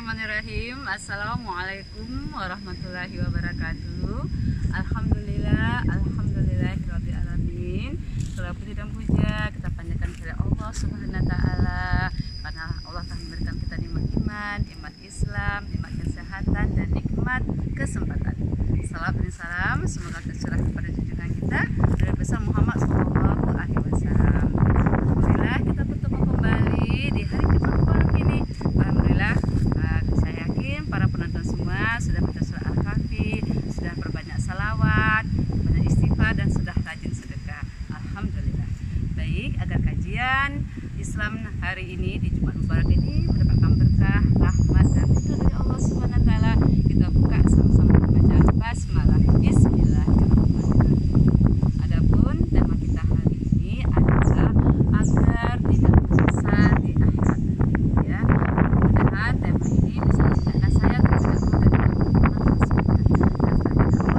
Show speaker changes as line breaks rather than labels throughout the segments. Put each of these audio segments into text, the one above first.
Bismillahirrahmanirrahim. Assalamualaikum warahmatullahi wabarakatuh. Alhamdulillahirabbil alamin. Segala puji dan puja kita panjatkan kepada Allah Subhanahu wa taala, karena Allah telah memberikan kita nikmat iman, nikmat Islam, nikmat kesehatan dan nikmat kesempatan. Salam dan salam semoga tercurah kepada junjungan kita Nabi besar Muhammad SAW. Alhamdulillah kita bertemu kembali di hari keberkahan ini. Alhamdulillah, saya yakin para penonton semua sudah baca surah Al-Kahfi, sudah berbanyak salawat, banyak istighfar dan sudah rajin sedekah. Alhamdulillah. Baik, agar kajian Islam hari ini di Jumat Mubarak ini mendapatkan berkah, rahmat dan ridho dari Allah Subhanahu wa taala, kita buka sama-sama membaca basmalah. Bismillahirrahmanirrahim. Adapun tema kita hari ini adalah agar tidak menyesal di akhirat nanti, ya. Mudah-mudahan tema ini bisa mengingatkan saya terhadap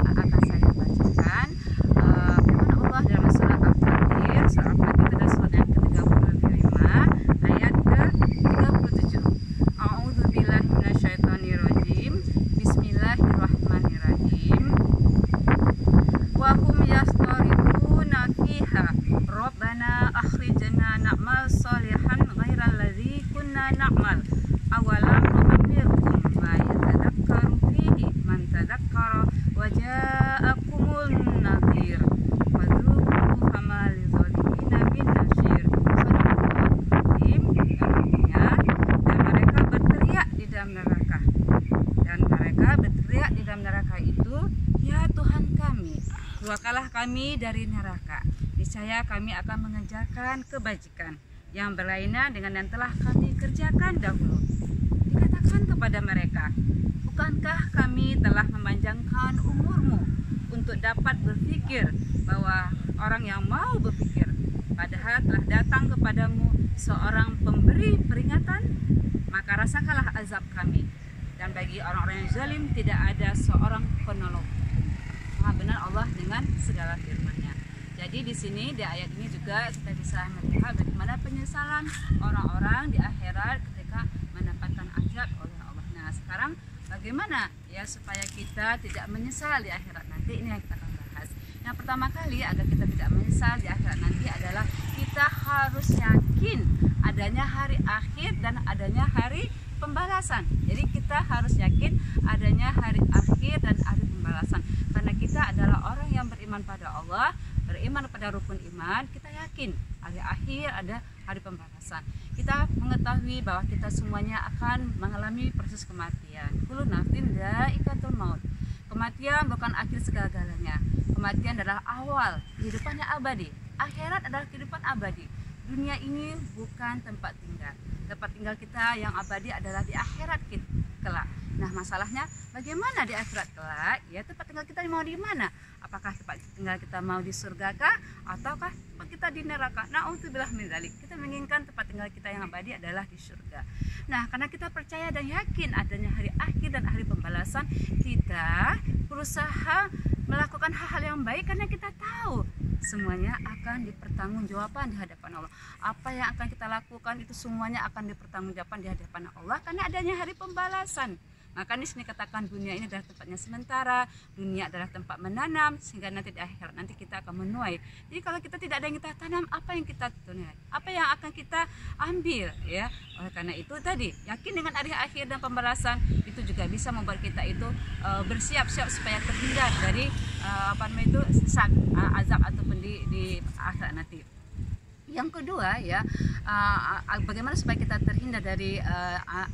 akan saya bacakan firman Allah dalam surah Al-Fatir. Surah Al-Fatir adalah surah yang ke-35 ayat ke-37. A'udzubillahi minasyaitonirrajim. Bismillahirrahmanirrahim. Wa hum yastarifuna fiha Rabbana akhrijna na'mal salihan ghairal ladzi kunna na'mal awalam nu'ammirkum ma yatadakkaru fihi man tadakkara wa ja'akumul nadhir fadzuqu fama lidzalimina min nasyir. Artinya, dan mereka berteriak di dalam neraka, itu, ya Tuhan kami, keluarkanlah kami dari neraka, niscaya kami akan mengerjakan kebajikan yang berlainan dengan yang telah kami kerjakan dahulu. Dikatakan kepada mereka, bukankah kami telah memanjangkan umurmu untuk dapat berpikir, bahwa orang yang mau berpikir, padahal telah datang kepadamu seorang pemberi peringatan, maka rasakanlah azab kami, dan bagi orang-orang yang zalim tidak ada seorang penolong. Maha benar Allah dengan segala firman-Nya. Jadi di sini di ayat ini juga kita bisa melihat bagaimana penyesalan orang-orang di akhirat ketika mendapatkan azab oleh Allah. Nah, sekarang bagaimana ya supaya kita tidak menyesal di akhirat nanti, ini yang kita akan bahas. Yang pertama kali agar kita tidak menyesal di akhirat nanti adalah kita harus yakin adanya hari akhir dan adanya hari pembalasan. Jadi kita harus yakin adanya hari akhir dan hari pembalasan, karena kita adalah orang yang beriman pada Allah, beriman pada rukun iman. Kita yakin hari akhir, ada hari pembalasan. Kita mengetahui bahwa kita semuanya akan mengalami proses kematian. Kullu nafsin dha'iqatul maut. Kematian bukan akhir segala-galanya. Kematian adalah awal kehidupan yang abadi. Akhirat adalah kehidupan abadi. Dunia ini bukan tempat tinggal. Tempat tinggal kita yang abadi adalah di akhirat kelak. Nah, masalahnya bagaimana di akhirat kelak? Ya, tempat tinggal kita mau di mana? Apakah tempat tinggal kita mau di surga kah, ataukah tempat kita di neraka? Na'udzubillah min dzalik. Kita menginginkan tempat tinggal kita yang abadi adalah di surga. Nah, karena kita percaya dan yakin adanya hari akhir dan hari pembalasan, kita berusaha melakukan hal-hal yang baik karena kita tahu semuanya akan dipertanggungjawabkan di hadapan Allah. Apa yang akan kita lakukan itu semuanya akan dipertanggungjawabkan di hadapan Allah karena adanya hari pembalasan. Maka di sini katakan dunia ini adalah tempatnya sementara, dunia adalah tempat menanam, sehingga nanti di akhirat nanti kita akan menuai. Jadi kalau kita tidak ada yang kita tanam, apa yang kita tuai? Apa yang akan kita ambil, ya? Oleh karena itu tadi, yakin dengan hari akhir dan pembalasan itu juga bisa membuat kita itu bersiap-siap supaya terhindar dari azab ataupun di akhirat nanti. Yang kedua ya, bagaimana supaya kita terhindar dari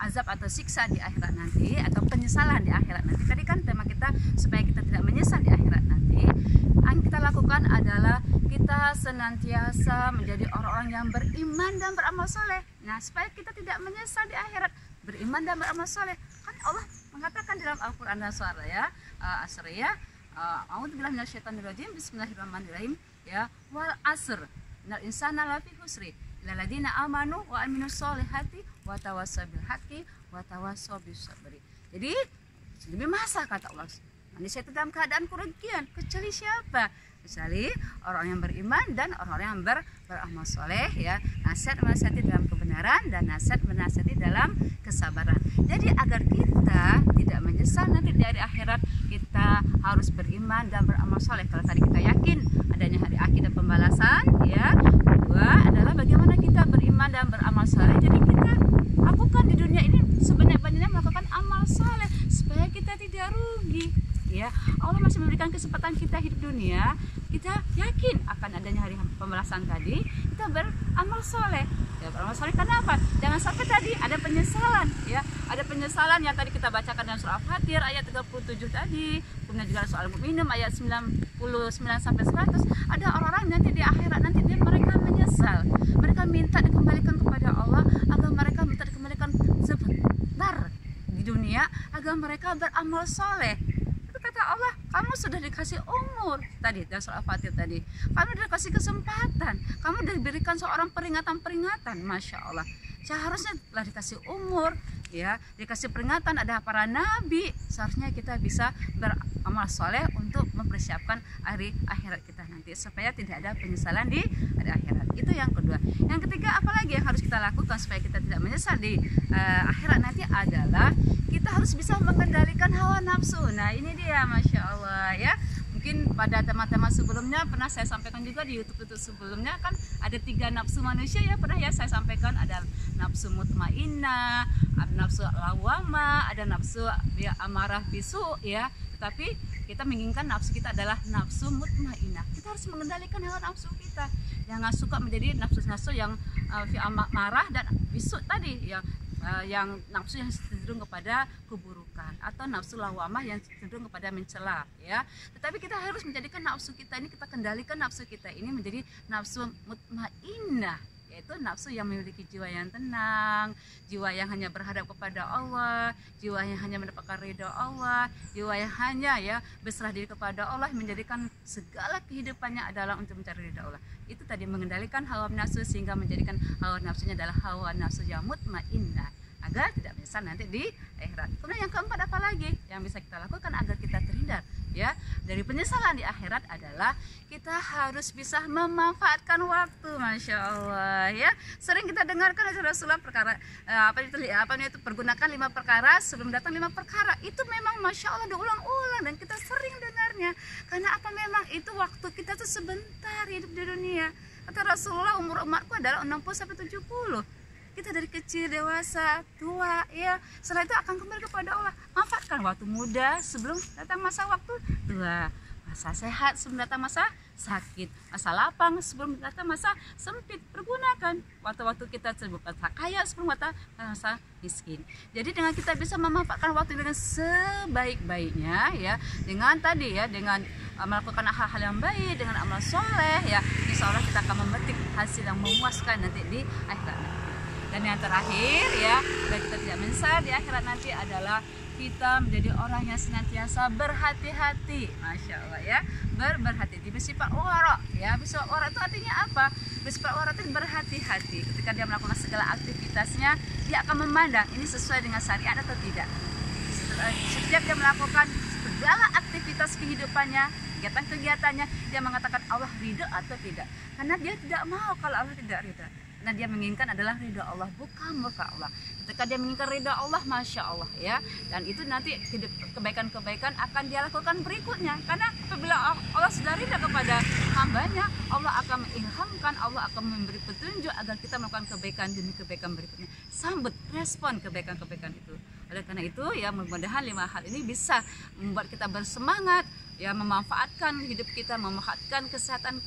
azab atau siksa di akhirat nanti, atau penyesalan di akhirat nanti. Tadi kan tema kita supaya kita tidak menyesal di akhirat nanti. Yang kita lakukan adalah kita senantiasa menjadi orang-orang yang beriman dan beramal soleh. Nah, supaya kita tidak menyesal di akhirat, beriman dan beramal soleh. Kan Allah mengatakan dalam Al-Quran dan surah ya, Asriyah, a'udzubillahi minasyaitonirrajim, bismillahirrahmanirrahim, ya, wal asr innal insana lafi husri illal ladzina amanu wa amilus solihati wa tawassaw bil haqqi wa tawassaw bis sabri. Jadi lebih masa kata Allah, manusia itu dalam keadaan kerugian, kecuali siapa? Kecuali orang yang beriman dan orang yang beramal soleh, ya, nasihat menasihati dalam kebenaran. kebenaran dan nasihat menasihati dalam kesabaran. Jadi agar kita tidak menyesal nanti di hari akhirat, kita harus beriman dan beramal soleh. Kalau tadi kita yakin adanya hari akhir dan pembalasan, ya. Kedua adalah bagaimana kita beriman dan beramal soleh. Jadi kita lakukan di dunia ini sebanyak-banyaknya melakukan amal soleh supaya kita tidak rugi. Ya, Allah masih memberikan kesempatan kita hidup dunia. Kita yakin akan adanya hari pembalasan tadi, kita beramal soleh. Ya, beramal soleh karena apa? Jangan sampai tadi ada penyesalan, ya. Ada penyesalan yang tadi kita bacakan dalam surah Al-Fatir ayat 37 tadi. Kemudian juga soal Mukminun ayat 99 sampai 100. Ada orang-orang nanti di akhirat nanti mereka menyesal. Mereka minta dikembalikan kepada Allah agar mereka minta dikembalikan sebentar di dunia agar mereka beramal soleh. Kata Allah, kamu sudah dikasih umur tadi, dari surah Al-Fatir tadi, kamu sudah dikasih kesempatan, kamu diberikan seorang peringatan, Masya Allah. Seharusnya telah dikasih umur, ya, dikasih peringatan, ada para nabi. Seharusnya kita bisa beramal soleh untuk mempersiapkan hari akhirat kita nanti supaya tidak ada penyesalan di hari akhirat. Itu yang kedua. Yang ketiga, apalagi yang harus kita lakukan supaya kita tidak menyesal di akhirat nanti adalah kita harus bisa mengendalikan hawa nafsu. Nah ini dia, Masya Allah, ya. Mungkin pada tema-tema sebelumnya pernah saya sampaikan juga di YouTube sebelumnya, kan ada 3 nafsu manusia, ya, pernah ya saya sampaikan. Ada nafsu mutmainnah, ada nafsu lawamah, ada nafsu ya, amarah bisu, ya. Tetapi kita menginginkan nafsu kita adalah nafsu mutmainnah. Kita harus mengendalikan hawa nafsu kita. Jangan suka menjadi nafsu-nafsu yang marah dan bisu tadi, yang nafsu yang cenderung kepada keburukan, atau nafsu lawamah yang cenderung kepada mencela, ya. Tetapi kita harus menjadikan nafsu kita ini, kita kendalikan nafsu kita ini menjadi nafsu mutmainnah, yaitu nafsu yang memiliki jiwa yang tenang, jiwa yang hanya berhadap kepada Allah, jiwa yang hanya mendapatkan ridha Allah, jiwa yang hanya berserah diri kepada Allah, menjadikan segala kehidupannya adalah untuk mencari ridha Allah. Itu tadi mengendalikan hawa nafsu sehingga menjadikan hawa nafsunya adalah hawa nafsu yang mutmainnah, agar tidak menyesal nanti di akhirat. Kemudian yang keempat, apa lagi yang bisa kita lakukan agar kita terhindar dari penyesalan di akhirat adalah kita harus bisa memanfaatkan waktu, Masya Allah, ya. Sering kita dengarkan dari Rasulullah perkara itu pergunakan 5 perkara sebelum datang 5 perkara. Itu memang Masya Allah diulang-ulang dan kita sering dengarnya. Karena apa, memang itu waktu kita tuh sebentar hidup di dunia. Kata Rasulullah, umur umatku adalah 60 sampai 70. Kita dari kecil, dewasa, tua, ya. Setelah itu akan kembali kepada Allah. Manfaatkan waktu muda sebelum datang masa waktu tua, masa sehat sebelum datang masa sakit, masa lapang sebelum datang masa sempit. Pergunakan waktu-waktu kita sebelum masa kaya sebelum masa miskin. Jadi dengan kita bisa memanfaatkan waktu dengan sebaik-baiknya, ya, dengan tadi, ya, dengan melakukan hal-hal yang baik, dengan amal soleh, ya, insya Allah kita akan memetik hasil yang memuaskan nanti di akhirat. Dan yang terakhir, ya, agar kita tidak menyesal di akhirat nanti adalah kita menjadi orang yang senantiasa berhati-hati, Masya Allah, ya, berhati-hati, bersifat wara, ya. Bersifat wara itu artinya apa? Bersifat wara itu berhati-hati. Ketika dia melakukan segala aktivitasnya, dia akan memandang ini sesuai dengan syariat atau tidak. Setiap dia melakukan segala aktivitas kehidupannya, kegiatan-kegiatannya, dia mengatakan Allah ridha atau tidak. Karena dia tidak mau kalau Allah tidak ridha. Nah, dia menginginkan adalah ridha Allah, bukan murka Allah. Ketika dia menginginkan ridha Allah, Masya Allah, ya. Dan itu nanti kebaikan-kebaikan akan dia lakukan berikutnya. Karena apabila Allah sudah ridha kepada hambanya, Allah akan mengilhamkan, Allah akan memberi petunjuk agar kita melakukan kebaikan demi kebaikan berikutnya. Sambut, respon kebaikan-kebaikan itu. Oleh karena itu, ya, mudah-mudahan 5 hal ini bisa membuat kita bersemangat, ya, memanfaatkan hidup kita, memanfaatkan kesehatan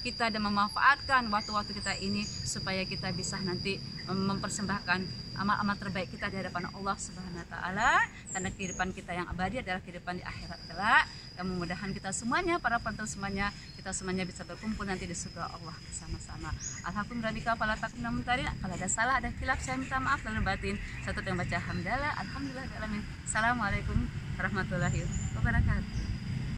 kita, dan memanfaatkan waktu-waktu kita ini supaya kita bisa nanti mempersembahkan amal-amal terbaik kita di hadapan Allah Subhanahu wa taala, karena kehidupan kita yang abadi adalah kehidupan di akhirat kelak. Dan mudah-mudahan kita semuanya, para penonton semuanya, kita semuanya bisa berkumpul nanti di surga Allah bersama-sama. Alhamdulillah, kalau ada salah, ada khilaf, saya minta maaf lahir batin. Satu yang baca alhamdulillah, alhamdulillah. Assalamualaikum warahmatullahi wabarakatuh.